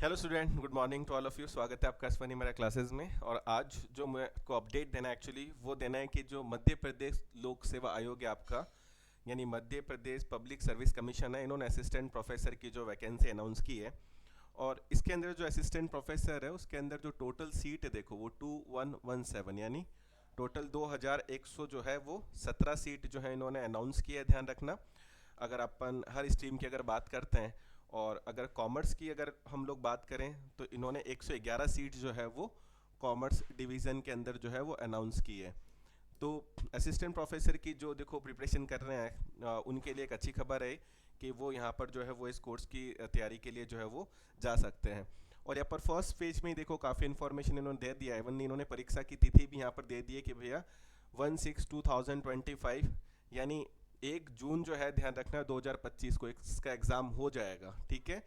Hello student, good morning to all of you. स्वागत है आपका स्वनी मेरा क्लासेस में। और आज जो मैं को अपडेट देना है एक्चुअली वो देना है कि जो मध्य प्रदेश लोक सेवा आयोग है आपका, यानी Madhya Pradesh public service commission है, इन्होंने असिस्टेंट प्रोफेसर की जो वैकेंसी अनाउंस की है। और इसके अंदर जो असिस्टेंट प्रोफेसर है उसके अंदर जो टोटल सीट है देखो वो 2117, यानी टोटल 2100 जो है वो 17 सीट जो है इन्होंने अनाउंस किया है। ध्यान रखना, अगर अपन हर स्ट्रीम की अगर बात करते हैं और अगर कॉमर्स की अगर हम लोग बात करें तो इन्होंने 111 सीट जो है वो कॉमर्स डिवीज़न के अंदर जो है वो अनाउंस की है। तो असिस्टेंट प्रोफेसर की जो देखो प्रिपरेशन कर रहे हैं उनके लिए एक अच्छी खबर है कि वो यहाँ पर जो है वो इस कोर्स की तैयारी के लिए जो है वो जा सकते हैं। और यहाँ पर फर्स्ट पेज में ही देखो काफ़ी इन्फॉर्मेशन इन्होंने दे दिया है। इवन इन्होंने परीक्षा की तिथि भी यहाँ पर दे दी है कि भैया 1/6/2025 यानी 1 जून जो है, ध्यान रखना 2025 को इसका एग्ज़ाम हो जाएगा। ठीक है।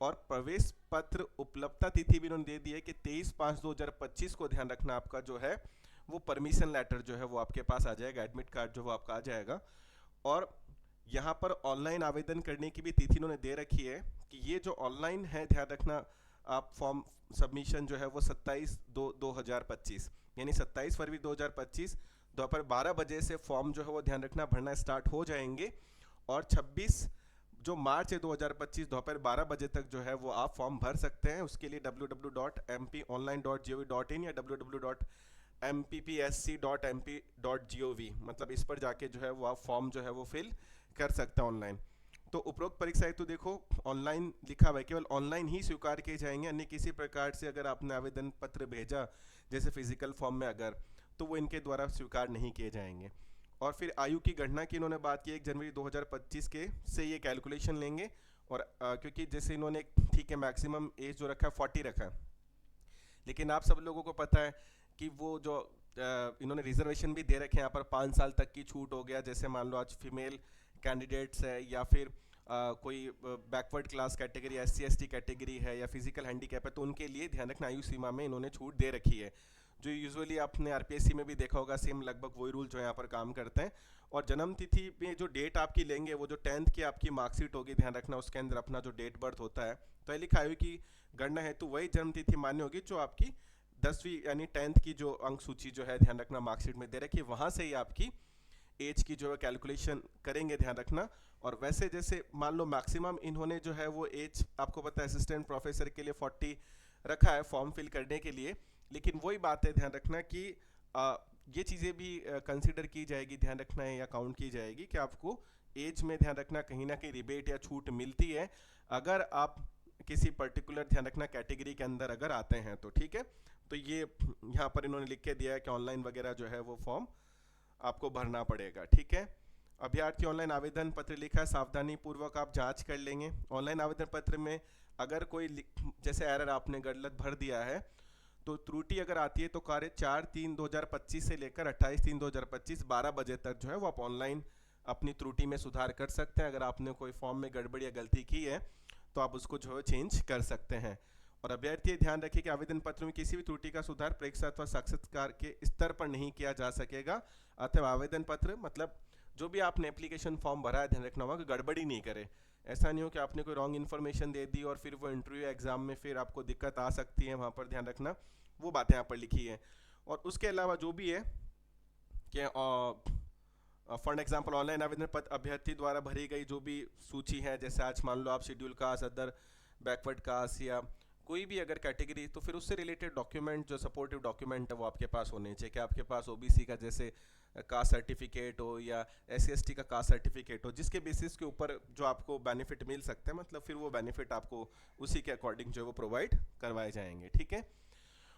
और प्रवेश पत्र उपलब्धता तिथि भी इन्होंने दे दी है कि 23/5/2025 को, ध्यान रखना, आपका जो है वो परमिशन लेटर जो है वो आपके पास आ जाएगा, एडमिट कार्ड जो वो आपका आ जाएगा। और यहाँ पर ऑनलाइन आवेदन करने की भी तिथि इन्होंने दे रखी है कि ये जो ऑनलाइन है, ध्यान रखना, आप फॉर्म सबमिशन जो है वो 27/2/2025 यानी 27 फरवरी 2025 दोपहर 12 बजे से फॉर्म जो है वो, ध्यान रखना, भरना स्टार्ट हो जाएंगे। और 26 मार्च 2025 दोपहर 12 बजे तक जो है वो आप फॉर्म भर सकते हैं। उसके लिए www.mponline.gov.in या www.mppsc.mp.gov मतलब इस पर जाके जो है वो आप फॉर्म जो है वो फिल कर सकते हैं ऑनलाइन। तो उपरोक्त परीक्षा हेतु देखो ऑनलाइन लिखा हुआ है, केवल ऑनलाइन ही स्वीकार किए जाएंगे। अन्य किसी प्रकार से अगर आपने आवेदन पत्र भेजा जैसे फिजिकल फॉर्म में अगर, तो वो इनके द्वारा स्वीकार नहीं किए जाएंगे। और फिर आयु की गणना की इन्होंने बात की 1 जनवरी 2025 के से ये कैलकुलेशन लेंगे। और क्योंकि जैसे इन्होंने, ठीक है, मैक्सिमम एज जो रखा है 40 रखा है, लेकिन आप सब लोगों को पता है कि वो जो इन्होंने रिजर्वेशन भी दे रखे हैं यहाँ पर 5 साल तक की छूट हो गया। जैसे मान लो आज फीमेल कैंडिडेट्स है या फिर कोई backward class category, SC ST category है या फिजिकल हैंडीकैप है, तो उनके लिए ध्यान रखना आयु सीमा में इन्होंने छूट दे रखी है। जो यूजुअली आपने RPSC में भी देखा होगा, सेम लगभग वही रूल जो यहाँ पर काम करते हैं। और जन्म तिथि में जो डेट आपकी लेंगे वो जो 10th की आपकी मार्कशीट होगी, ध्यान रखना, उसके अंदर अपना जो डेट बर्थ होता है, तो लिखा आयु की गणना है तो वही जन्म तिथि मान्य होगी जो आपकी 10वीं यानी 10th की जो अंक सूची जो है, ध्यान रखना, मार्कशीट में दे रखी, वहां से ही आपकी एज की जो है कैलकुलेशन करेंगे, ध्यान रखना। और वैसे जैसे मान लो मैक्सिमम इन्होंने जो है वो एज आपको पता है असिस्टेंट प्रोफेसर के लिए 40 रखा है फॉर्म फिल करने के लिए। लेकिन वही बात है, ध्यान रखना कि ये चीज़ें भी कंसिडर की जाएगी, ध्यान रखना है, या काउंट की जाएगी कि आपको एज में, ध्यान रखना, कहीं ना कहीं रिबेट या छूट मिलती है अगर आप किसी पर्टिकुलर, ध्यान रखना, कैटेगरी के अंदर अगर आते हैं तो। ठीक है। तो ये यहाँ पर इन्होंने लिख के दिया है कि ऑनलाइन वगैरह जो है वो फॉर्म आपको भरना पड़ेगा। ठीक है। अभ्यर्थी ऑनलाइन आवेदन पत्र लिखा है, सावधानी पूर्वक आप जांच कर लेंगे। ऑनलाइन आवेदन पत्र में अगर कोई जैसे एरर आपने गलत भर दिया है तो त्रुटि अगर आती है तो कार्य 4/3/2025 से लेकर 28/3/2025 12 बजे तक जो है वो आप ऑनलाइन अपनी त्रुटि में सुधार कर सकते हैं। अगर आपने कोई फॉर्म में गड़बड़ी या गलती की है तो आप उसको जो है चेंज कर सकते हैं। और अभ्यर्थी ध्यान रखिए कि आवेदन पत्र में किसी भी त्रुटि का सुधार परीक्षा अथवा साक्षात्कार के स्तर पर नहीं किया जा सकेगा। अथवा आवेदन पत्र मतलब जो भी आपने एप्लीकेशन फॉर्म भरा है, ध्यान रखना होगा कि गड़बड़ी नहीं करे। ऐसा नहीं हो कि आपने कोई रॉन्ग इन्फॉर्मेशन दे दी और फिर वो इंटरव्यू एग्जाम में फिर आपको दिक्कत आ सकती है, वहाँ पर ध्यान रखना, वो बातें यहाँ पर लिखी है। और उसके अलावा जो भी है कि फॉर एग्जाम्पल ऑनलाइन आवेदन पत्र अभ्यर्थी द्वारा भरी गई जो भी सूची है, जैसे आज मान लो आप schedule caste, other backward caste या कोई भी अगर कैटेगरी, तो फिर उससे रिलेटेड डॉक्यूमेंट जो सपोर्टिव डॉक्यूमेंट है वो आपके पास होने चाहिए। कि आपके पास OBC का जैसे कास्ट सर्टिफिकेट हो या SC ST का कास्ट सर्टिफिकेट हो, जिसके बेसिस के ऊपर जो आपको बेनिफिट मिल सकते हैं, मतलब फिर वो बेनिफिट आपको उसी के अकॉर्डिंग जो है वो प्रोवाइड करवाए जाएंगे। ठीक है।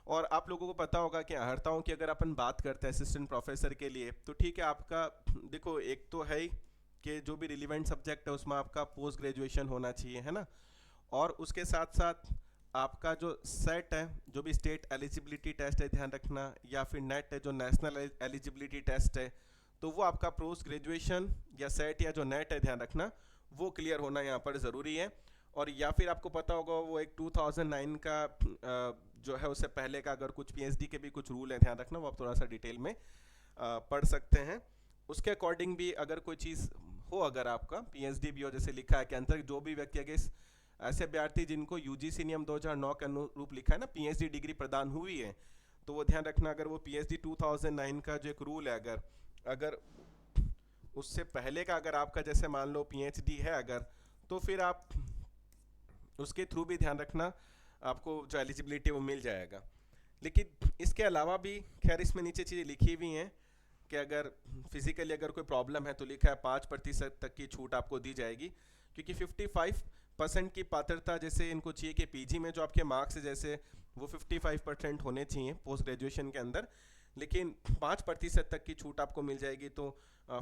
और आप लोगों को पता होगा कि अर्हताओं की अगर अपन बात करते हैं असिस्टेंट प्रोफेसर के लिए, तो ठीक है, आपका देखो एक तो है ही कि जो भी रिलीवेंट सब्जेक्ट है उसमें आपका पोस्ट ग्रेजुएशन होना चाहिए, है ना। और उसके साथ साथ आपका जो सेट है, जो भी स्टेट एलिजिबिलिटी टेस्ट है, ध्यान रखना, या फिर नेट है जो नेशनल एलिजिबिलिटी टेस्ट है, तो वो आपका पोस्ट ग्रेजुएशन या सेट या जो नेट है, ध्यान रखना, वो क्लियर होना यहाँ पर ज़रूरी है। और या फिर आपको पता होगा वो एक 2009 का जो है उससे पहले का अगर कुछ PhD के भी कुछ रूल है, ध्यान रखना, वो आप थोड़ा सा डिटेल में पढ़ सकते हैं। उसके अकॉर्डिंग भी अगर कोई चीज़ हो, अगर आपका PhD भी हो, जैसे लिखा है कि अंतर जो भी व्यक्ति अगर इस ऐसे अभ्यर्थी जिनको यूजीसी नियम 2009 के अनुरूप लिखा है ना, पीएचडी डिग्री प्रदान हुई है, तो वो ध्यान रखना, अगर वो पीएचडी 2009 का जो एक रूल है, अगर अगर उससे पहले का अगर आपका जैसे मान लो पीएचडी है अगर, तो फिर आप उसके थ्रू भी ध्यान रखना आपको जो एलिजिबिलिटी वो मिल जाएगा। लेकिन इसके अलावा भी खैर इसमें नीचे चीज़ें लिखी हुई हैं कि अगर फिजिकली अगर कोई प्रॉब्लम है तो लिखा है 5% तक की छूट आपको दी जाएगी, क्योंकि 55% की पात्रता जैसे इनको चाहिए कि पीजी में जो आपके मार्क्स है जैसे वो 55% होने चाहिए पोस्ट ग्रेजुएशन के अंदर, लेकिन 5% तक की छूट आपको मिल जाएगी। तो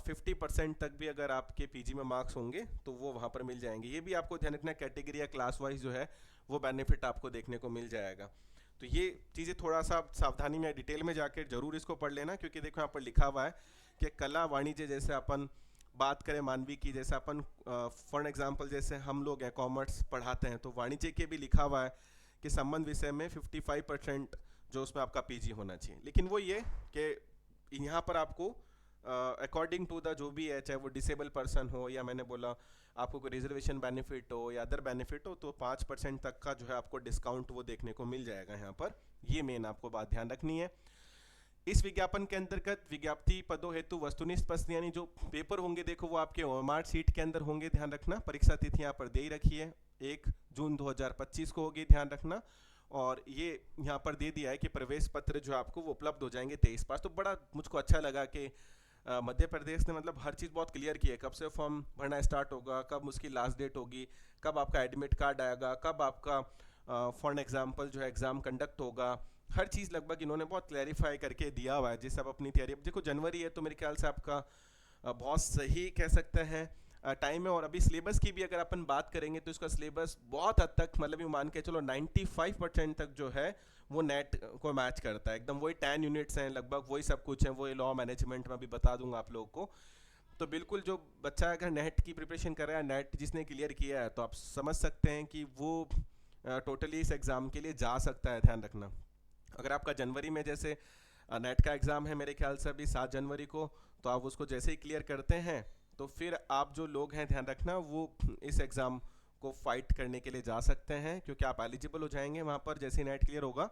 50% तक भी अगर आपके पीजी में मार्क्स होंगे तो वो वहाँ पर मिल जाएंगे। ये भी आपको ध्यान रखना, कैटेगरी या क्लास वाइज जो है वो बेनिफिट आपको देखने को मिल जाएगा। तो ये चीज़ें थोड़ा सा सावधानी में डिटेल में जाकर जरूर इसको पढ़ लेना, क्योंकि देखो यहाँ पर लिखा हुआ है कि कला वाणिज्य, जैसे अपन बात करें मानवी की, जैसे अपन फॉर एग्जांपल जैसे हम लोग हैं कॉमर्स पढ़ाते हैं, तो वाणिज्य के भी लिखा हुआ है कि संबंध विषय में 55% जो उसमें आपका पीजी होना चाहिए। लेकिन वो ये कि यहाँ पर आपको अकॉर्डिंग टू द जो भी है, चाहे वो डिसेबल पर्सन हो या मैंने बोला आपको कोई रिजर्वेशन बेनिफिट हो या अदर बेनिफिट हो, तो 5% तक का जो है आपको डिस्काउंट वो देखने को मिल जाएगा यहाँ पर। ये मेन आपको बात ध्यान रखनी है। इस विज्ञापन के अंतर्गत विज्ञप्ति पदों हेतु वस्तुनिष्ठ प्रश्न यानी जो पेपर होंगे, देखो वो आपके ओएमआर सीट के अंदर होंगे, ध्यान रखना। परीक्षा तिथि यहाँ पर दे ही रखी है, 1 जून 2025 को होगी, ध्यान रखना। और ये यहाँ पर दे दिया है कि प्रवेश पत्र जो आपको वो उपलब्ध हो जाएंगे 23 पास। तो बड़ा मुझको अच्छा लगा कि मध्य प्रदेश ने मतलब हर चीज़ बहुत क्लियर की है, कब से फॉर्म भरना स्टार्ट होगा, कब उसकी लास्ट डेट होगी, कब आपका एडमिट कार्ड आएगा, कब आपका फॉर एग्जाम्पल जो है एग्ज़ाम कंडक्ट होगा, हर चीज़ लगभग इन्होंने बहुत क्लैरिफाई करके दिया हुआ है। जिससे आप अपनी तैयारी, अब देखो जनवरी है तो मेरे ख्याल से आपका बहुत सही कह सकते हैं टाइम है। और अभी सिलेबस की भी अगर अपन बात करेंगे तो इसका सिलेबस बहुत हद तक मतलब ये मान के चलो 95% तक जो है वो नेट को मैच करता है एकदम। वही 10 यूनिट्स हैं लगभग, वही सब कुछ है, वही लॉ मैनेजमेंट में भी बता दूंगा आप लोगों को। तो बिल्कुल जो बच्चा अगर नेट की प्रिपरेशन कर रहा है, नेट जिसने क्लियर किया है, तो आप समझ सकते हैं कि वो टोटली इस एग्ज़ाम के लिए जा सकता है। ध्यान रखना, अगर आपका जनवरी में जैसे नेट का एग्ज़ाम है मेरे ख्याल से अभी 7 जनवरी को, तो आप उसको जैसे ही क्लियर करते हैं तो फिर आप जो लोग हैं ध्यान रखना वो इस एग्ज़ाम को फाइट करने के लिए जा सकते हैं, क्योंकि आप एलिजिबल हो जाएंगे वहाँ पर जैसे नेट क्लियर होगा।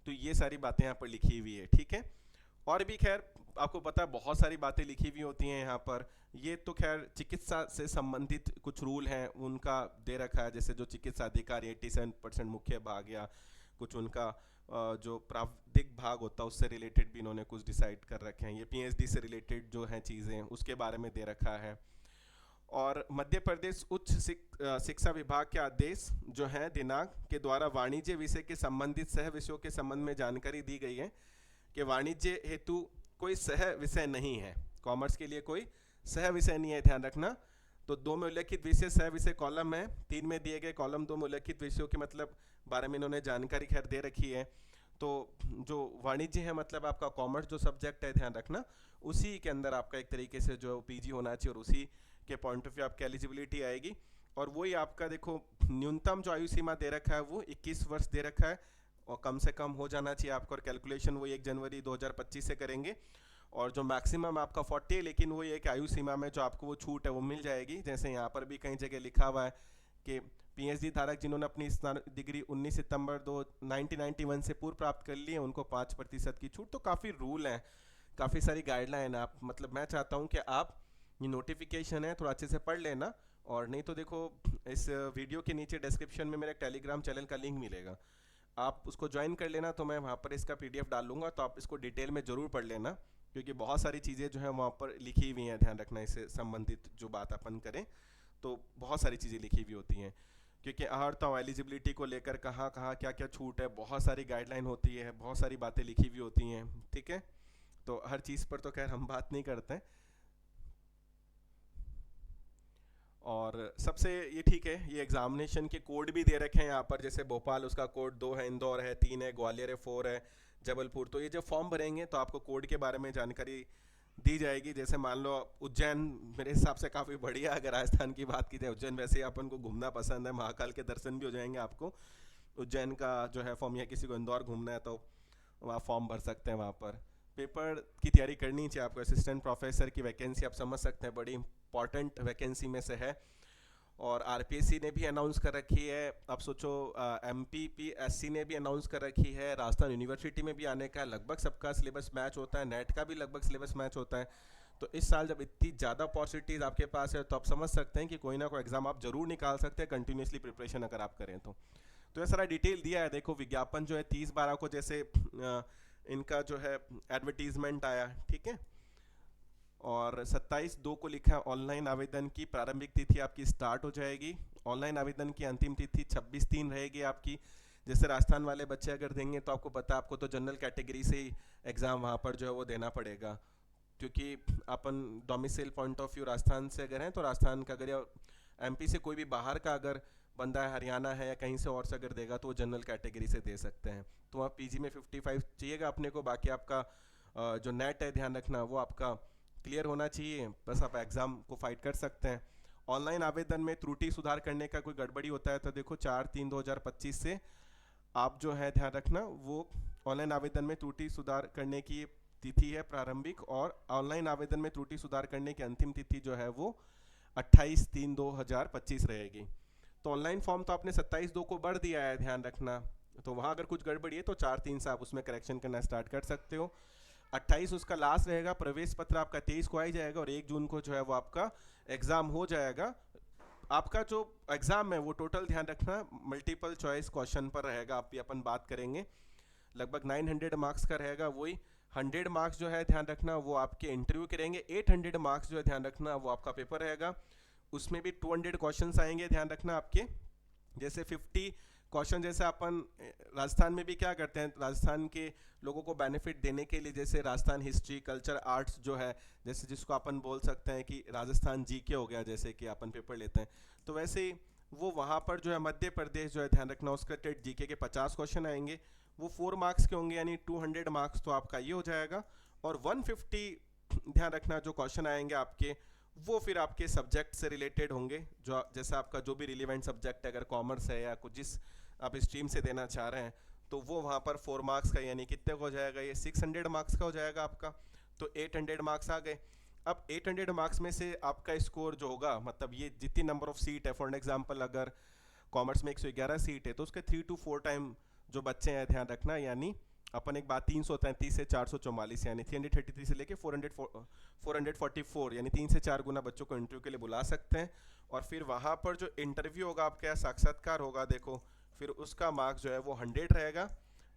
तो ये सारी बातें यहाँ पर लिखी हुई है, ठीक है। और भी खैर आपको पता है बहुत सारी बातें लिखी हुई होती हैं यहाँ पर। ये तो खैर चिकित्सा से संबंधित कुछ रूल हैं उनका दे रखा है, जैसे जो चिकित्सा अधिकारी 87% मुख्य भाग या कुछ उनका जो प्रावधिक भाग होता है उससे रिलेटेड भी इन्होंने कुछ डिसाइड कर रखे हैं। ये पीएचडी से रिलेटेड जो हैं चीज़ें उसके बारे में दे रखा है। और मध्य प्रदेश उच्च शिक्षा विभाग के आदेश जो है दिनांक के द्वारा वाणिज्य विषय के संबंधित सह विषयों के संबंध में जानकारी दी गई है कि वाणिज्य हेतु कोई सह विषय नहीं है, कॉमर्स के लिए कोई सह विषय नहीं है, ध्यान रखना। तो 2 में उल्लेखित विषय सह विषय कॉलम है, 3 में दिए गए कॉलम 2 में उल्लेखित विषयों के मतलब बारे में इन्होंने जानकारी खैर दे रखी है। तो जो वाणिज्य है मतलब आपका कॉमर्स जो सब्जेक्ट है, ध्यान रखना उसी के अंदर आपका एक तरीके से जो पीजी होना चाहिए और उसी के पॉइंट ऑफ व्यू आपकी एलिजिबिलिटी आएगी। और वही आपका देखो न्यूनतम जो आयु सीमा दे रखा है वो 21 वर्ष दे रखा है और कम से कम हो जाना चाहिए आपका। और कैलकुलेशन वो 1 जनवरी 2025 से करेंगे। और जो मैक्सिमम आपका 40 है, लेकिन वो ये कि आयु सीमा में जो आपको वो छूट है वो मिल जाएगी। जैसे यहाँ पर भी कई जगह लिखा हुआ है कि पीएचडी धारक जिन्होंने अपनी स्नातक डिग्री 19 सितंबर 1991 से पूर्व प्राप्त कर ली है उनको 5% की छूट। तो काफ़ी रूल हैं, काफ़ी सारी गाइडलाइन है। आप मतलब मैं चाहता हूँ कि आप ये नोटिफिकेशन है थोड़ा अच्छे से पढ़ लेना। और नहीं तो देखो इस वीडियो के नीचे डिस्क्रिप्शन में मेरा टेलीग्राम चैनल का लिंक मिलेगा, आप उसको ज्वाइन कर लेना। तो मैं वहाँ पर इसका PDF डाल लूँगा, तो आप इसको डिटेल में ज़रूर पढ़ लेना, क्योंकि बहुत सारी चीज़ें जो है वहाँ पर लिखी हुई हैं। ध्यान रखना इससे संबंधित जो बात अपन करें तो बहुत सारी चीज़ें लिखी हुई होती हैं, क्योंकि हर तो एलिजिबिलिटी को लेकर कहाँ कहाँ क्या क्या छूट है, बहुत सारी गाइडलाइन होती है, बहुत सारी बातें लिखी हुई होती हैं, ठीक है। तो हर चीज़ पर तो खैर हम बात नहीं करते हैं। और सबसे ये ठीक है, ये एग्जामिनेशन के कोड भी दे रखे हैं यहाँ पर, जैसे भोपाल उसका कोड 2 है, इंदौर है 3 है, ग्वालियर है 4 है, जबलपुर। तो ये जब फॉर्म भरेंगे तो आपको कोड के बारे में जानकारी दी जाएगी। जैसे मान लो उज्जैन मेरे हिसाब से काफ़ी बढ़िया, अगर राजस्थान की बात की जाए उज्जैन, वैसे ही अपन को घूमना पसंद है, महाकाल के दर्शन भी हो जाएंगे आपको। उज्जैन का जो है फॉर्म, या किसी को इंदौर घूमना है तो वहाँ फॉर्म भर सकते हैं। वहाँ पर पेपर की तैयारी करनी चाहिए आपको। असिस्टेंट प्रोफेसर की वैकेंसी आप समझ सकते हैं, बड़ी इंपॉर्टेंट वैकेंसी में से है। और आरपीएससी ने भी अनाउंस कर रखी है। अब सोचो एमपीपीएससी ने भी अनाउंस कर रखी है, राजस्थान यूनिवर्सिटी में भी आने का है, लगभग सबका सिलेबस मैच होता है, नेट का भी लगभग सिलेबस मैच होता है। तो इस साल जब इतनी ज़्यादा अपॉर्चुनिटीज़ आपके पास है तो आप समझ सकते हैं कि कोई ना कोई एग्जाम आप जरूर निकाल सकते हैं कंटिन्यूसली प्रिपरेशन अगर आप करें तो ये सारा डिटेल दिया है। देखो विज्ञापन जो है 30/12 को जैसे इनका जो है एडवर्टीजमेंट आया, ठीक है, और 27/2 को लिखा है ऑनलाइन आवेदन की प्रारंभिक तिथि आपकी स्टार्ट हो जाएगी। ऑनलाइन आवेदन की अंतिम तिथि 26/3 रहेगी आपकी। जैसे राजस्थान वाले बच्चे अगर देंगे तो आपको पता है आपको तो जनरल कैटेगरी से ही एग्ज़ाम वहाँ पर जो है वो देना पड़ेगा, क्योंकि अपन domicile point of view Rajasthan से अगर हैं तो राजस्थान का अगर या एमपी से कोई भी बाहर का अगर बंदा है, हरियाणा है या कहीं से और से अगर देगा तो वो जनरल कैटेगरी से दे सकते हैं। तो वहाँ पीजी में 55 चाहिएगा अपने को। बाकी आपका जो नेट है ध्यान रखना वो आपका क्लियर होना चाहिए, बस आप एग्ज़ाम को फाइट कर सकते हैं। ऑनलाइन आवेदन में त्रुटि सुधार करने का कोई गड़बड़ी होता है तो देखो 4/3/2025 से आप जो है ध्यान रखना वो ऑनलाइन आवेदन में त्रुटि सुधार करने की तिथि है प्रारंभिक, और ऑनलाइन आवेदन में त्रुटि सुधार करने की अंतिम तिथि जो है वो 28/3/2025 रहेगी। तो ऑनलाइन फॉर्म तो आपने 27/2 को भर दिया है, ध्यान रखना। तो वहाँ अगर कुछ गड़बड़ी है तो 4/3 से आप उसमें करेक्शन करना स्टार्ट कर सकते हो। 28 उसका लास्ट रहेगा। प्रवेश पत्र आपका 23 को आ ही जाएगा और 1 जून को जो है वो आपका एग्जाम हो जाएगा। आपका जो एग्जाम है वो टोटल ध्यान रखना मल्टीपल चॉइस क्वेश्चन पर रहेगा। आप भी अपन बात करेंगे लगभग 900 मार्क्स का रहेगा। वही 100 मार्क्स जो है ध्यान रखना वो आपके इंटरव्यू के रहेंगे। 800 मार्क्स जो है ध्यान रखना वो आपका पेपर रहेगा। उसमें भी 200 क्वेश्चंस आएंगे, ध्यान रखना आपके। जैसे 50 क्वेश्चन जैसे अपन राजस्थान में भी क्या करते हैं, राजस्थान के लोगों को बेनिफिट देने के लिए जैसे राजस्थान हिस्ट्री कल्चर आर्ट्स जो है, जैसे जिसको अपन बोल सकते हैं कि राजस्थान जीके हो गया, जैसे कि अपन पेपर लेते हैं, तो वैसे ही वो वहाँ पर जो है मध्य प्रदेश जो है ध्यान रखना उसका टेट जीके के 50 क्वेश्चन आएंगे। वो 4 मार्क्स के होंगे, यानी 200 मार्क्स तो आपका ये हो जाएगा। और 150 ध्यान रखना जो क्वेश्चन आएंगे आपके वो फिर आपके सब्जेक्ट से रिलेटेड होंगे। जो जैसे आपका जो भी रिलेवेंट सब्जेक्ट है, अगर कॉमर्स है या कुछ जिस आप स्ट्रीम से देना चाह रहे हैं, तो वो वहाँ पर 4 मार्क्स का यानी कितने का हो जाएगा, ये 600 मार्क्स का हो जाएगा आपका। तो 800 मार्क्स आ गए। अब 800 मार्क्स में से आपका स्कोर जो होगा, मतलब ये जितनी नंबर ऑफ सीट है, फॉर एग्जाम्पल अगर कॉमर्स में 111 सीट है तो उसके 3 to 4 टाइम जो बच्चे हैं ध्यान रखना, यानी अपन एक बात 333 से 444 यानी 333 से लेके 444 यानी 3 से 4 गुना बच्चों को इंटरव्यू के लिए बुला सकते हैं। और फिर वहाँ पर जो इंटरव्यू होगा आपका या साक्षात्कार होगा, देखो फिर उसका मार्क्स जो है वो 100 रहेगा।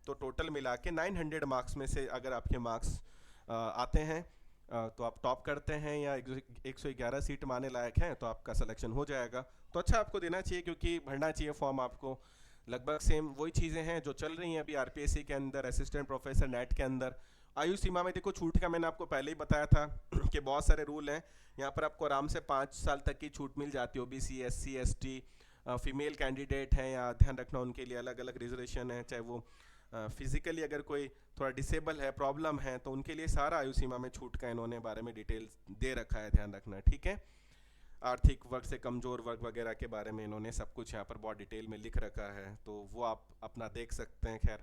तो टोटल मिला के 900 मार्क्स में से अगर आपके मार्क्स आते हैं तो आप टॉप करते हैं या 111 सीट माने लायक हैं तो आपका सिलेक्शन हो जाएगा। तो अच्छा आपको देना चाहिए, क्योंकि भरना चाहिए फॉर्म आपको। लगभग सेम वही चीज़ें हैं जो चल रही हैं अभी आरपीएससी के अंदर, असिस्टेंट प्रोफेसर नेट के अंदर। आयु सीमा में देखो छूट का मैंने आपको पहले ही बताया था कि बहुत सारे रूल हैं। यहाँ पर आपको आराम से 5 साल तक की छूट मिल जाती है। OBC, SC, ST, female candidate हैं या ध्यान रखना उनके लिए अलग अलग रिजर्वेशन है, चाहे वो फिजिकली अगर कोई थोड़ा डिसेबल है, प्रॉब्लम है, तो उनके लिए सारा आयु सीमा में छूट का इन्होंने बारे में डिटेल्स दे रखा है, ध्यान रखना, ठीक है। आर्थिक वर्ग से कमज़ोर वर्ग वगैरह के बारे में इन्होंने सब कुछ यहाँ पर बहुत डिटेल में लिख रखा है, तो वो आप अपना देख सकते हैं। खैर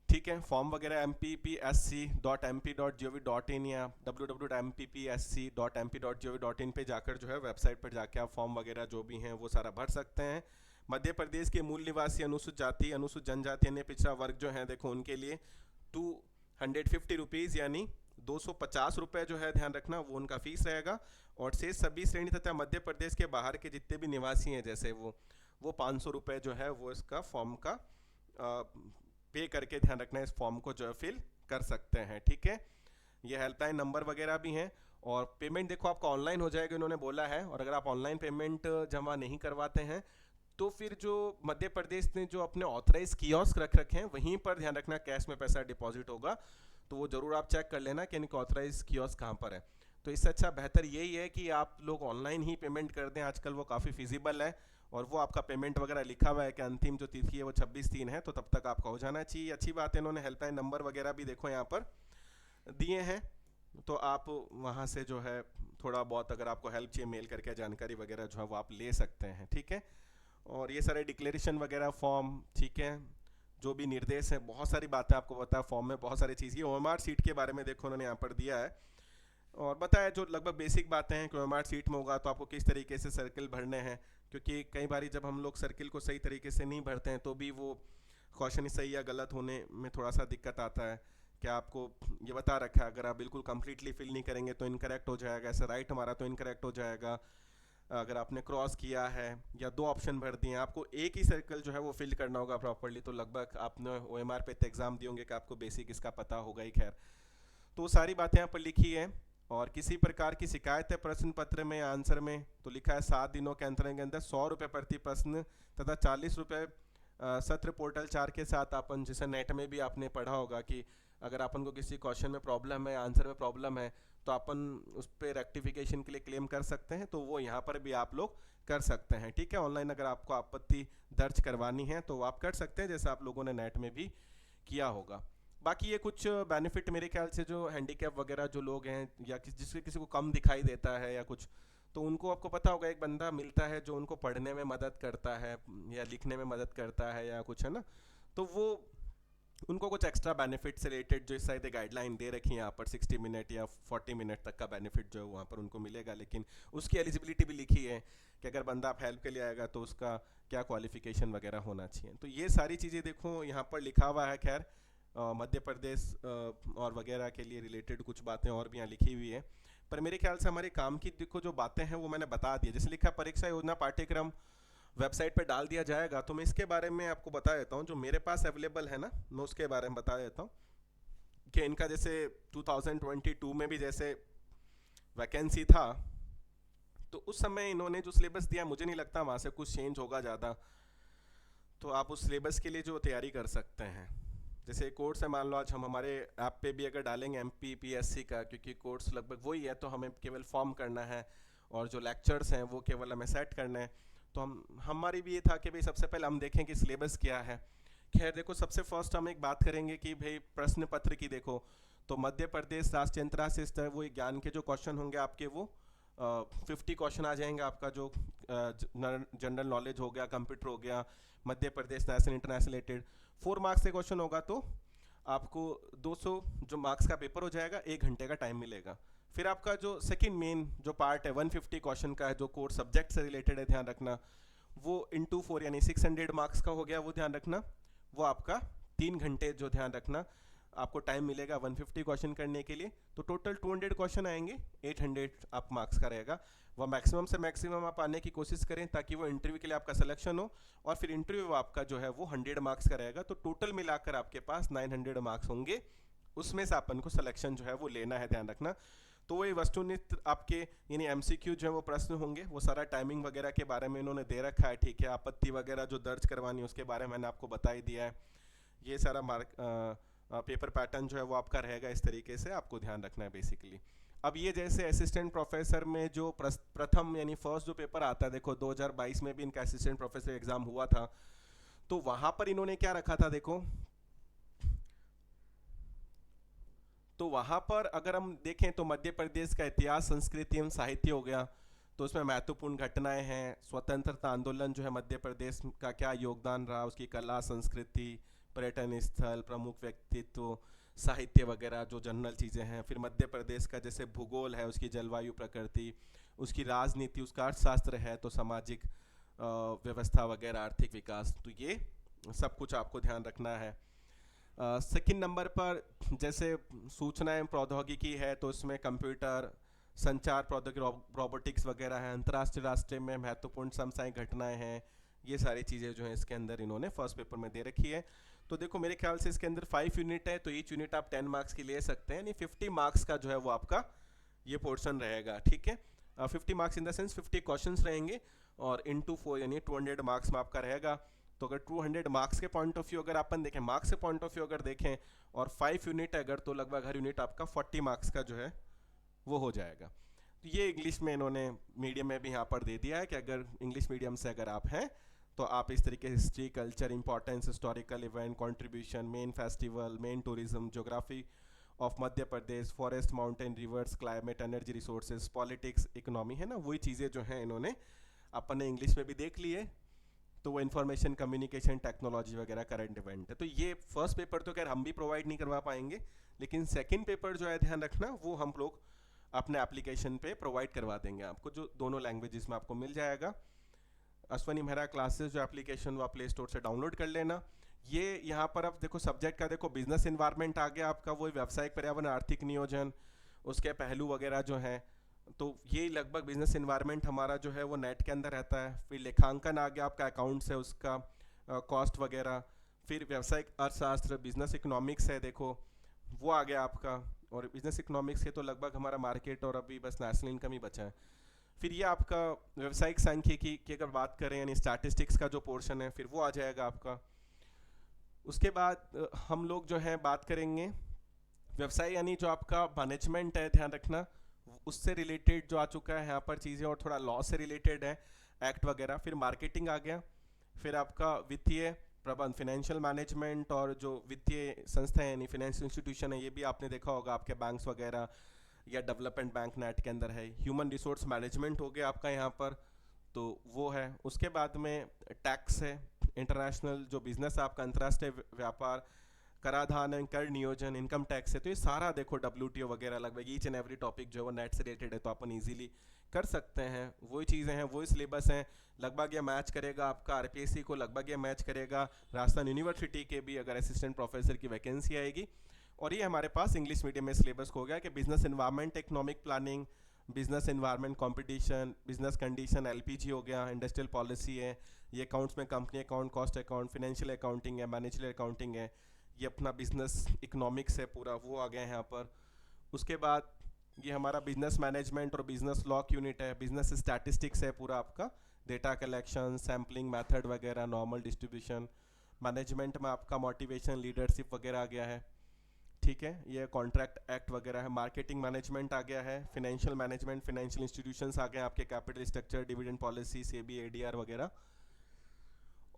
ठीक है, फॉर्म वगैरह mppsc.mp.gov.in या www.mppsc.mp.gov.in पे जाकर जो है वेबसाइट पर जाके आप फॉर्म वगैरह जो भी हैं वो सारा भर सकते हैं। मध्य प्रदेश के मूल निवासी अनुसूचित जाति, अनुसूचित जनजाति, अन्य पिछड़ा वर्ग जो है देखो उनके लिए 250 रुपीज़ यानी 250 रुपये जो है ध्यान रखना वो उनका फीस रहेगा। और शेष सभी श्रेणी तथा मध्य प्रदेश के बाहर के जितने भी निवासी हैं जैसे वो 500 रुपये जो है वो इसका फॉर्म का पे करके ध्यान रखना इस फॉर्म को जो है फिल कर सकते हैं, ठीक है। ये हेल्पलाइन नंबर वगैरह भी हैं। और पेमेंट देखो आपका ऑनलाइन हो जाएगा इन्होंने बोला है। और अगर आप ऑनलाइन पेमेंट जमा नहीं करवाते हैं तो फिर जो मध्य प्रदेश ने जो अपने ऑथराइज कियोस्क रख रखे हैं वहीं पर ध्यान रखना कैश में पैसा डिपॉजिट होगा, तो वो ज़रूर आप चेक कर लेना कि इनका ऑथराइज कियोस्क कहाँ पर है। तो इससे अच्छा बेहतर यही है कि आप लोग ऑनलाइन ही पेमेंट कर दें, आजकल वो काफ़ी फिजिबल है। और वो आपका पेमेंट वगैरह लिखा हुआ है कि अंतिम जो तिथि है वो 26/3 है, तो तब तक आपका हो जाना चाहिए। अच्छी बात है, इन्होंने हेल्पलाइन नंबर वगैरह भी देखो यहाँ पर दिए हैं, तो आप वहाँ से जो है थोड़ा बहुत अगर आपको हेल्प चाहिए मेल करके जानकारी वगैरह जो है वो आप ले सकते हैं, ठीक है। और ये सारे डिक्लेरेशन वगैरह फॉर्म, ठीक है, जो भी निर्देश है, बहुत सारी बातें आपको पता है फॉर्म में बहुत सारी चीज़। ये ओएमआर सीट के बारे में देखो उन्होंने यहाँ पर दिया है। और बताया जो लगभग बेसिक बातें हैं कि ओएमआर सीट में होगा तो आपको किस तरीके से सर्किल भरने हैं, क्योंकि कई बारी जब हम लोग सर्किल को सही तरीके से नहीं भरते हैं तो भी वो क्वेश्चन सही या गलत होने में थोड़ा सा दिक्कत आता है। क्या आपको ये बता रखा है अगर आप बिल्कुल कम्प्लीटली फिल नहीं करेंगे तो इनकरेक्ट हो जाएगा, ऐसे राइट हमारा तो इनकरेक्ट हो जाएगा। अगर आपने क्रॉस किया है या दो ऑप्शन भर दिए, आपको एक ही सर्कल जो है वो फिल करना होगा प्रॉपरली, तो लगभग आपने ओएमआर पे एग्जाम दिए होंगे कि आपको बेसिक इसका पता होगा ही। खैर, तो वो सारी बातें यहाँ पर लिखी है। और किसी प्रकार की शिकायत है प्रश्न पत्र में आंसर में तो लिखा है 7 दिनों के अंतर के अंदर 100 रुपये प्रति प्रश्न तथा 40 रुपये सत्र पोर्टल 4 के साथ। अपन जैसे नेट में भी आपने पढ़ा होगा कि अगर अपन को किसी क्वेश्चन में प्रॉब्लम है, आंसर में प्रॉब्लम है, तो अपन उस पर रेक्टिफिकेशन के लिए क्लेम कर सकते हैं, तो वो यहाँ पर भी आप लोग कर सकते हैं। ठीक है, ऑनलाइन अगर आपको आपत्ति दर्ज करवानी है तो आप कर सकते हैं, जैसे आप लोगों ने नेट में भी किया होगा। बाकी ये कुछ बेनिफिट मेरे ख्याल से जो हैंडीकैप वगैरह जो लोग हैं या जिससे किसी को कम दिखाई देता है या कुछ, तो उनको आपको पता होगा एक बंदा मिलता है जो उनको पढ़ने में मदद करता है या लिखने में मदद करता है या कुछ, है ना, तो वो उनको कुछ एक्स्ट्रा बेनिफिट से रिलेटेड जो शायद गाइडलाइन दे रखी है यहाँ पर 60 मिनट या 40 मिनट तक का बेनिफिट जो है वहाँ पर उनको मिलेगा। लेकिन उसकी एलिजिबिलिटी भी लिखी है कि अगर बंदा आप हेल्प के लिए आएगा तो उसका क्या क्वालिफिकेशन वगैरह होना चाहिए। तो ये सारी चीज़ें देखो यहाँ पर लिखा हुआ है। खैर, मध्य प्रदेश और वगैरह के लिए रिलेटेड कुछ बातें और भी यहाँ लिखी हुई है, पर मेरे ख्याल से हमारे काम की देखो जो बातें हैं वो मैंने बता दी। जैसे लिखा परीक्षा योजना पाठ्यक्रम वेबसाइट पे डाल दिया जाएगा, तो मैं इसके बारे में आपको बता देता हूँ जो मेरे पास अवेलेबल है ना, मैं उसके बारे में बता देता हूँ कि इनका जैसे 2022 में भी जैसे वैकेंसी था तो उस समय इन्होंने जो सिलेबस दिया मुझे नहीं लगता वहाँ से कुछ चेंज होगा ज़्यादा, तो आप उस सिलेबस के लिए जो तैयारी कर सकते हैं। जैसे कोर्स है, मान लो आज हम हमारे ऐप पे भी अगर डालेंगे MPPSC का, क्योंकि कोर्स लगभग वही है, तो हमें केवल फॉर्म करना है और जो लेक्चर्स हैं वो केवल हमें सेट करना है। तो हमारी भी ये था कि भाई सबसे पहले हम देखें कि सिलेबस क्या है। खैर देखो, सबसे फर्स्ट हम एक बात करेंगे कि भाई प्रश्न पत्र की देखो, तो मध्य प्रदेश राष्ट्रीय अंतर्राष्ट्रीय स्तर वो ज्ञान के जो क्वेश्चन होंगे आपके वो 50 क्वेश्चन आ जाएंगे। आपका जो जनरल नॉलेज हो गया, कंप्यूटर हो गया, Madhya Pradesh national international related 4 marks से क्वेश्चन होगा, तो आपको 200 जो मार्क्स का पेपर हो जाएगा, 1 घंटे का टाइम मिलेगा। फिर आपका जो सेकंड मेन जो पार्ट है 150 क्वेश्चन का है, जो कोर सब्जेक्ट से रिलेटेड है, ध्यान रखना वो इंटू 4 यानी 600 मार्क्स का हो गया, वो ध्यान रखना। वो आपका 3 घंटे जो ध्यान रखना आपको टाइम मिलेगा 150 क्वेश्चन करने के लिए। तो टोटल 200 क्वेश्चन आएंगे, 800 आप मार्क्स का रहेगा। वह मैक्सिमम से मैक्सिमम आप आने की कोशिश करें ताकि वो इंटरव्यू के लिए आपका सिलेक्शन हो, और फिर इंटरव्यू आपका जो है वो 100 मार्क्स का रहेगा। तो टोटल मिलाकर आपके पास 900 मार्क्स होंगे, उसमें से अपन को सिलेक्शन जो है वो लेना है, ध्यान रखना। तो वही वस्तुनिष्ठ आपके यानी MCQ जो है वो प्रश्न होंगे, वो सारा टाइमिंग वगैरह के बारे में इन्होंने दे रखा है। ठीक है, आपत्ति वगैरह जो दर्ज करवानी है उसके बारे में मैंने आपको बता ही दिया है। ये सारा पेपर पैटर्न जो है वो आपका रहेगा, इस तरीके से आपको ध्यान रखना है बेसिकली। अब ये जैसे असिस्टेंट प्रोफेसर में जो प्रथम यानी फर्स्ट जो पेपर आता है, देखो 2022 में भी इनका असिस्टेंट प्रोफेसर एग्जाम हुआ था, तो वहां पर इन्होंने क्या रखा था देखो, तो वहां पर अगर हम देखें तो मध्य प्रदेश का इतिहास, संस्कृति एवं साहित्य हो गया, तो उसमें महत्वपूर्ण घटनाएं हैं, स्वतंत्रता आंदोलन जो है मध्य प्रदेश का क्या योगदान रहा, उसकी कला संस्कृति, पर्यटन स्थल, प्रमुख व्यक्तित्व, साहित्य वगैरह जो जनरल चीज़ें हैं। फिर मध्य प्रदेश का जैसे भूगोल है, उसकी जलवायु प्रकृति, उसकी राजनीति, उसका अर्थशास्त्र है, तो सामाजिक व्यवस्था वगैरह, आर्थिक विकास, तो ये सब कुछ आपको ध्यान रखना है। सेकंड नंबर पर जैसे सूचना एवं प्रौद्योगिकी है, तो उसमें कंप्यूटर, संचार प्रौद्योगिकी, रोबोटिक्स वगैरह है। अंतर्राष्ट्रीय राष्ट्रीय में महत्वपूर्ण समसामयिक घटनाएं हैं, ये सारी चीज़ें जो हैं इसके अंदर इन्होंने फर्स्ट पेपर में दे रखी है। तो देखो मेरे ख्याल से इसके अंदर 5 यूनिट है, तो ईच यूनिट आप 10 मार्क्स की ले सकते हैं, यानी 50 मार्क्स का जो है वो आपका ये पोर्शन रहेगा। ठीक है, 50 marks in the sense 50 questions रहेंगे और इंटू 4 यानी 200 मार्क्स में आपका रहेगा। तो अगर 200 मार्क्स के पॉइंट ऑफ व्यू अगर अपन देखें, मार्क्स के पॉइंट ऑफ व्यू अगर देखें और 5 यूनिट अगर, तो लगभग हर यूनिट आपका 40 मार्क्स का जो है वो हो जाएगा। तो ये इंग्लिश में इन्होंने मीडियम में भी यहाँ पर दे दिया है कि अगर इंग्लिश मीडियम से अगर आप हैं तो आप इस तरीके history, culture, importance, historical event, contribution, main festival, main tourism, geography of Madhya Pradesh, forest, mountain, reverse, climate, energy resources, politics, economy, है ना, वही चीज़ें जो हैं इन्होंने अपन ने इंग्लिश में भी देख ली है। तो वो इन्फॉर्मेशन कम्युनिकेशन टेक्नोलॉजी वगैरह करंट इवेंट है। तो ये फर्स्ट पेपर तो खैर हम भी प्रोवाइड नहीं करवा पाएंगे, लेकिन सेकंड पेपर जो है ध्यान रखना वो हम लोग अपने एप्लीकेशन पे प्रोवाइड करवा देंगे आपको, जो दोनों लैंग्वेजेस में आपको मिल जाएगा। अश्वनी मेहरा क्लासेस जो एप्लीकेशन वो आप प्ले स्टोर से डाउनलोड कर लेना। ये यहाँ पर अब देखो सब्जेक्ट का देखो बिजनेस इन्वायरमेंट आ गया आपका, वो व्यावसायिक पर्यावरण आर्थिक नियोजन उसके पहलू वगैरह जो हैं, तो ये लगभग बिजनेस इन्वायरमेंट हमारा जो है वो नेट के अंदर रहता है। फिर लेखांकन आ गया आपका, अकाउंट्स है उसका कॉस्ट वगैरह। फिर व्यावसायिक अर्थशास्त्र बिजनेस इकोनॉमिक्स है देखो, वो आ गया आपका। और बिजनेस इकोनॉमिक्स के तो लगभग हमारा मार्केट और अभी बस नेशनल इनकम ही बचा है। फिर ये आपका व्यावसायिक सांख्यिकी की अगर बात करें यानी स्टैटिस्टिक्स का जो पोर्शन है, फिर वो आ जाएगा आपका। उसके बाद हम लोग जो है बात करेंगे व्यवसाय यानी जो आपका मैनेजमेंट है, ध्यान रखना उससे रिलेटेड जो आ चुका है यहाँ पर चीज़ें, और थोड़ा लॉ से रिलेटेड है एक्ट वगैरह। फिर मार्केटिंग आ गया। फिर आपका वित्तीय प्रबंध फाइनेंशियल मैनेजमेंट, और जो वित्तीय संस्था है यानी फाइनेंशियल इंस्टीट्यूशन है, ये भी आपने देखा होगा आपके बैंक्स वगैरह या डेवलपमेंट बैंक नेट के अंदर है। ह्यूमन रिसोर्स मैनेजमेंट हो गया आपका यहाँ पर, तो वो है। उसके बाद में टैक्स है, इंटरनेशनल जो बिजनेस है आपका, अंतर्राष्ट्रीय व्यापार, कराधान, कर नियोजन, इनकम टैक्स है। तो ये सारा देखो WTO वगैरह लगभग ईच एंड एवरी टॉपिक जो है वो नेट से रिलेटेड है, तो अपन इजीली कर सकते हैं। वही चीज़ें हैं, वही सिलेबस हैं, लगभग ये मैच करेगा आपका RPSC को, लगभग ये मैच करेगा राजस्थान यूनिवर्सिटी के भी अगर असिस्टेंट प्रोफेसर की वैकेंसी आएगी। और ये हमारे पास इंग्लिश मीडियम में सिलेबस हो गया कि business environment economic planning, business environment competition, business condition, LPG हो गया, इंडस्ट्रियल पॉलिसी है, ये अकाउंट्स में company account, cost account, financial accounting है, मैनेजरियल अकाउंटिंग है, ये अपना बिजनेस इकोनॉमिक्स है पूरा, वो आ गया है यहाँ पर। उसके बाद ये हमारा बिजनेस मैनेजमेंट और बिजनेस लॉ की यूनिट है। बिजनेस स्टैटिस्टिक्स है पूरा आपका, डेटा कलेक्शन, सैम्पलिंग मेथड वगैरह, नॉर्मल डिस्ट्रीब्यूशन। मैनेजमेंट में आपका मोटिवेशन, लीडरशिप वगैरह आ गया है, ठीक है। ये कॉन्ट्रैक्ट एक्ट वगैरह है। मार्केटिंग मैनेजमेंट आ गया है। फाइनेंशियल मैनेजमेंट, फाइनेंशियल इंस्टीट्यूशंस आ गए आपके, capital structure, dividend policy, SEBI, ADR वगैरह।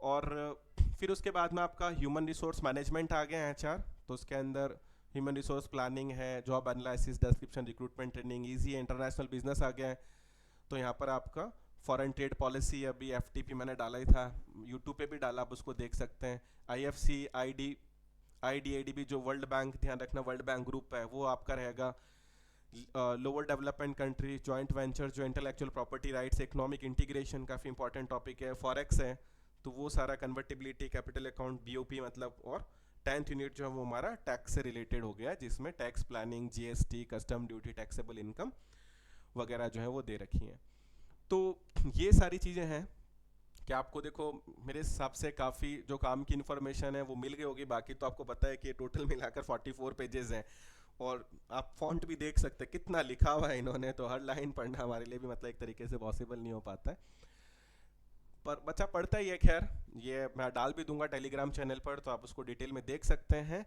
और फिर उसके बाद में आपका ह्यूमन रिसोर्स मैनेजमेंट आ गया है HR, तो उसके अंदर ह्यूमन रिसोर्स प्लानिंग है, job analysis, description, recruitment, training, easy है। इंटरनेशनल बिजनेस आ गया है, तो यहाँ पर आपका फॉरेन ट्रेड पॉलिसी, अभी FTP मैंने डाला ही था, यूट्यूब पे भी डाला, आप उसको देख सकते हैं। IFC, IDADB जो वर्ल्ड बैंक, ध्यान रखना वर्ल्ड बैंक ग्रुप है, वो आपका रहेगा। Lower development country, joint venture, जो intellectual property rights, economic integration काफ़ी इंपॉर्टेंट टॉपिक है। फॉरेक्स है, तो वो सारा कन्वर्टिबिलिटी, कैपिटल अकाउंट, BOP मतलब। और 10th यूनिट जो है वो हमारा टैक्स से रिलेटेड हो गया, जिसमें tax planning, GST, custom duty, taxable income वगैरह जो है वो दे रखी हैं। तो ये सारी चीज़ें हैं कि आपको देखो मेरे हिसाब से काफ़ी जो काम की इन्फॉर्मेशन है वो मिल गई होगी। बाकी तो आपको पता है कि टोटल मिलाकर 44 पेजेस हैं, और आप फॉन्ट भी देख सकते हैं कितना लिखा हुआ है इन्होंने, तो हर लाइन पढ़ना हमारे लिए भी मतलब एक तरीके से पॉसिबल नहीं हो पाता है, पर बच्चा पढ़ता ही है। खैर ये मैं डाल भी दूंगा टेलीग्राम चैनल पर, तो आप उसको डिटेल में देख सकते हैं।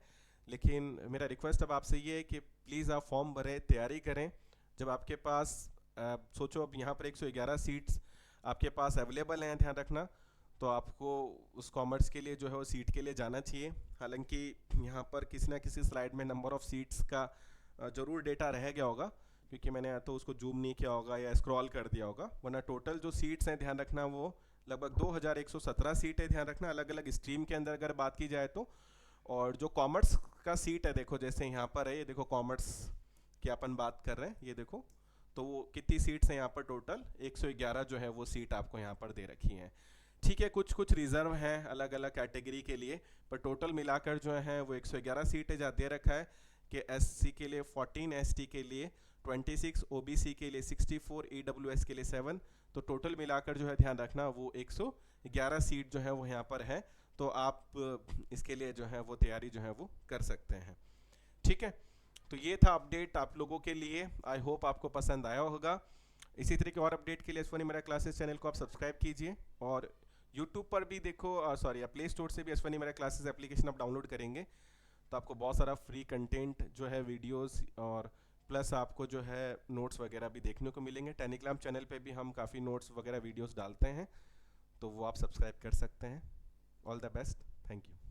लेकिन मेरा रिक्वेस्ट अब आपसे ये है कि प्लीज़ आप फॉर्म भरें, तैयारी करें। जब आपके पास सोचो अब यहाँ पर 111 सीट्स आपके पास अवेलेबल हैं, ध्यान रखना, तो आपको उस कॉमर्स के लिए जो है वो सीट के लिए जाना चाहिए। हालांकि यहाँ पर किसी ना किसी स्लाइड में नंबर ऑफ़ सीट्स का ज़रूर डेटा रह गया होगा, क्योंकि मैंने या तो उसको जूम नहीं किया होगा या स्क्रॉल कर दिया होगा, वरना टोटल जो सीट्स हैं ध्यान रखना वो लगभग 2117 सीट है, ध्यान रखना, अलग अलग स्ट्रीम के अंदर अगर बात की जाए तो। और जो कॉमर्स का सीट है देखो, जैसे यहाँ पर है, ये देखो कॉमर्स की अपन बात कर रहे हैं, ये देखो, तो वो कितनी सीट्स हैं यहाँ पर, टोटल 111 जो है वो सीट आपको यहाँ पर दे रखी हैं, ठीक है। कुछ कुछ रिजर्व हैं अलग अलग कैटेगरी के लिए, पर टोटल मिलाकर जो है वो 111 सीटें दे रखा है कि SC के लिए 14, ST के लिए 26, OBC के लिए 64, EWS के लिए 7, तो टोटल मिलाकर जो है ध्यान रखना वो 111 सीट जो है वो यहाँ पर है। तो आप इसके लिए जो है वो तैयारी जो है वो कर सकते हैं, ठीक है। तो ये था अपडेट आप लोगों के लिए, आई होप आपको पसंद आया होगा। इसी तरह के और अपडेट के लिए अश्वनी मेरा क्लासेस चैनल को आप सब्सक्राइब कीजिए, और यूट्यूब पर भी देखो, सॉरी प्ले स्टोर से भी अश्वनी मेरा क्लासेस एप्लीकेशन आप डाउनलोड करेंगे तो आपको बहुत सारा फ्री कंटेंट जो है वीडियोस, और प्लस आपको जो है नोट्स वगैरह भी देखने को मिलेंगे। टेलीग्राम चैनल पे भी हम काफ़ी नोट्स वगैरह वीडियोस डालते हैं, तो वो आप सब्सक्राइब कर सकते हैं। All the best, thank you.